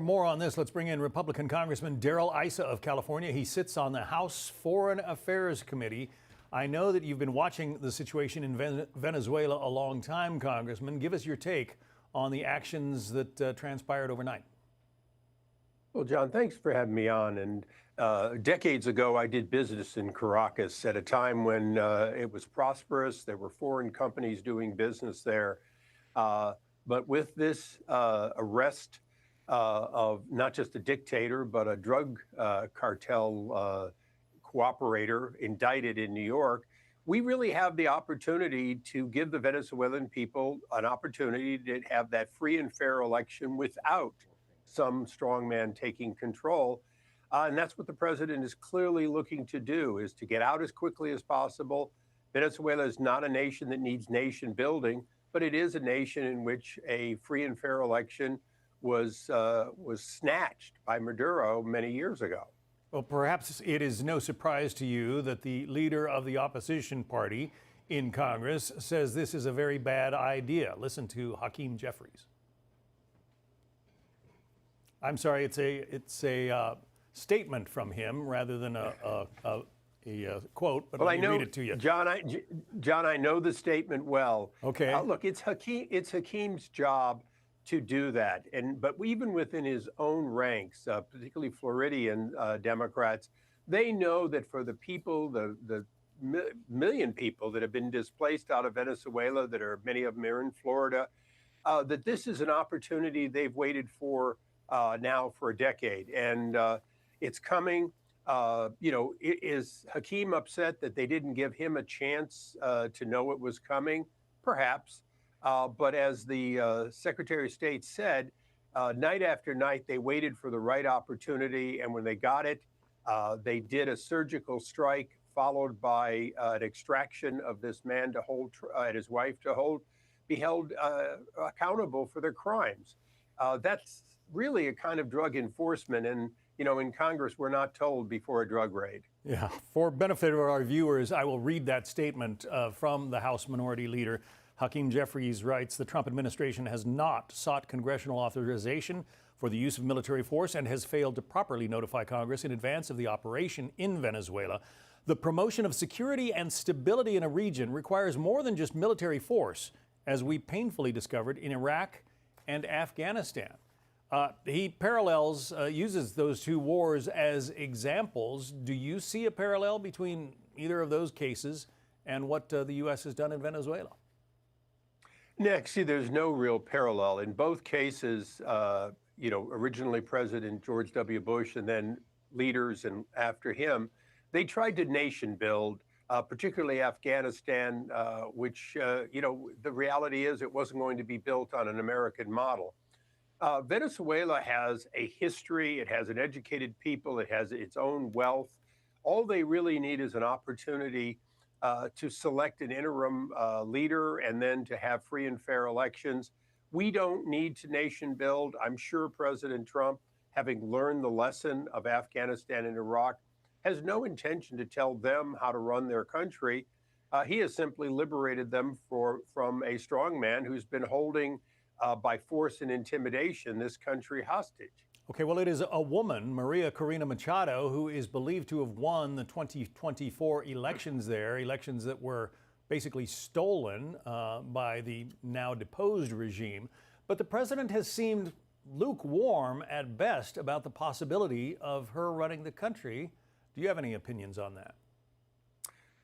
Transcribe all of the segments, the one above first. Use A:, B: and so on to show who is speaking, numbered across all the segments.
A: More on this, let's bring in Republican Congressman Issa of California. He sits on the House Foreign Affairs Committee. I know that you've been watching the situation in Venezuela a long time, Congressman. Give us your take on the actions that transpired overnight.
B: Well, John, thanks for having me on. And decades ago, I did business in Caracas at a time when it was prosperous. There were foreign companies doing business there. But with this arrest of not just a dictator, but a drug cartel cooperator indicted in New York, we really have the opportunity to give the Venezuelan people an opportunity to have that free and fair election without some strongman taking control. And that's what the president is clearly looking to do, is to get out as quickly as possible. Venezuela is not a nation that needs nation building, but it is a nation in which a free and fair election was snatched by Maduro many years ago.
A: Well, perhaps it is no surprise to you that the leader of the opposition party in Congress says this is a very bad idea. Listen to Hakeem Jeffries. I'm sorry, it's a statement from him rather than a quote, but let me read it to you.
B: John, I know the statement well.
A: Okay.
B: Look, it's Hakeem's job to do that. But even within his own ranks, particularly Floridian Democrats, they know that for the people, the million people that have been displaced out of Venezuela, many of them are in Florida, that this is an opportunity they've waited for now for a decade. And it's coming. Is Hakeem upset that they didn't give him a chance to know it was coming? Perhaps. But as the Secretary of State said, night after night, they waited for the right opportunity. And when they got it, they did a surgical strike, followed by an extraction of this man to hold, and his wife to be held accountable for their crimes. That's really a kind of drug enforcement. And, in Congress, we're not told before a drug raid.
A: Yeah. For benefit of our viewers, I will read that statement from the House Minority Leader. Hakeem Jeffries writes, the Trump administration has not sought congressional authorization for the use of military force and has failed to properly notify Congress in advance of the operation in Venezuela. The promotion of security and stability in a region requires more than just military force, as we painfully discovered in Iraq and Afghanistan. He parallels, uses those two wars as examples. Do you see a parallel between either of those cases and what the U.S. has done in Venezuela?
B: Nick, see, there's no real parallel. In both cases, originally President George W. Bush and then leaders and after him, they tried to nation build, particularly Afghanistan, which, the reality is it wasn't going to be built on an American model. Venezuela has a history, it has an educated people, it has its own wealth. All they really need is an opportunity to select an interim leader and then to have free and fair elections. We don't need to nation build. I'm sure President Trump, having learned the lesson of Afghanistan and Iraq, has no intention to tell them how to run their country. He has simply liberated them from a strongman who's been holding by force and intimidation this country hostage.
A: Okay, well, it is a woman, Maria Corina Machado, who is believed to have won the 2024 elections there, elections that were basically stolen by the now deposed regime. But the president has seemed lukewarm at best about the possibility of her running the country. Do you have any opinions on that?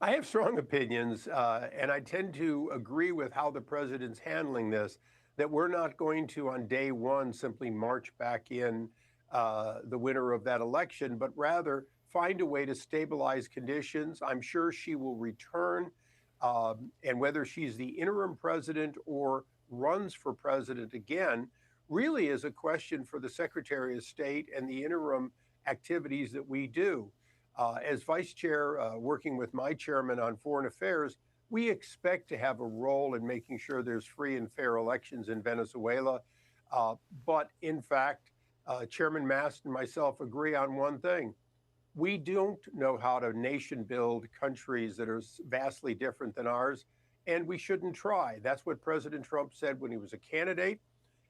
B: I have strong opinions, and I tend to agree with how the president's handling this, that we're not going to, on day one, simply march back in the winner of that election, but rather find a way to stabilize conditions. I'm sure she will return, and whether she's the interim president or runs for president again, really is a question for the Secretary of State and the interim activities that we do. As vice chair, working with my chairman on foreign affairs, we expect to have a role in making sure there's free and fair elections in Venezuela. But in fact, Chairman Mast and myself agree on one thing. We don't know how to nation build countries that are vastly different than ours, and we shouldn't try. That's what President Trump said when he was a candidate.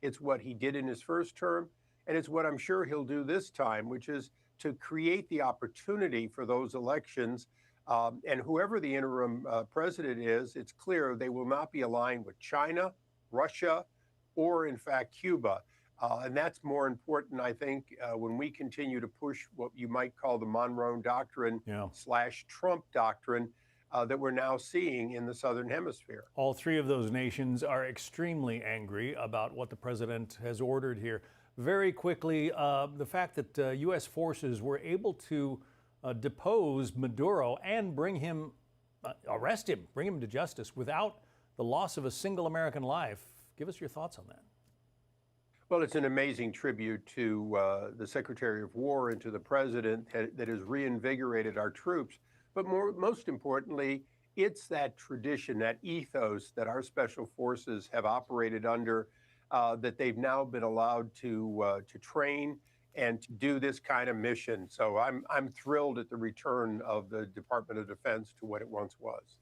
B: It's what he did in his first term. And it's what I'm sure he'll do this time, which is to create the opportunity for those elections. And whoever the interim president is, it's clear they will not be aligned with China, Russia, or in fact, Cuba. And that's more important, I think, when we continue to push what you might call the Monroe Doctrine / Trump doctrine that we're now seeing in the Southern Hemisphere.
A: All three of those nations are extremely angry about what the president has ordered here. Very quickly, the fact that U.S. forces were able to depose Maduro and arrest him, bring him to justice without the loss of a single American life. Give us your thoughts on that.
B: Well, it's an amazing tribute to the Secretary of War and to the president that has reinvigorated our troops. But most importantly, it's that tradition, that ethos that our special forces have operated under, that they've now been allowed to train and to do this kind of mission. So I'm thrilled at the return of the Department of Defense to what it once was.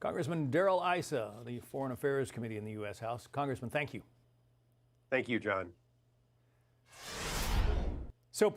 A: Congressman Darrell Issa, the Foreign Affairs Committee in the U.S. House. Congressman, thank you.
B: Thank you, John.
A: So